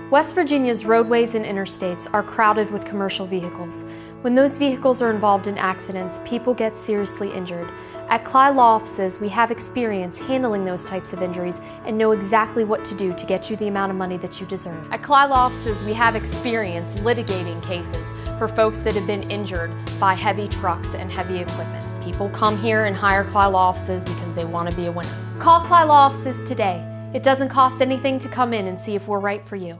West Virginia's roadways and interstates are crowded with commercial vehicles. When those vehicles are involved in accidents, people get seriously injured. At Cly Law Offices, we have experience handling those types of injuries and know exactly what to do to get you the amount of money that you deserve. At Cly Law Offices, we have experience litigating cases for folks that have been injured by heavy trucks and heavy equipment. People come here and hire Cly Law Offices because they want to be a winner. Call Cly Law Offices today. It doesn't cost anything to come in and see if we're right for you.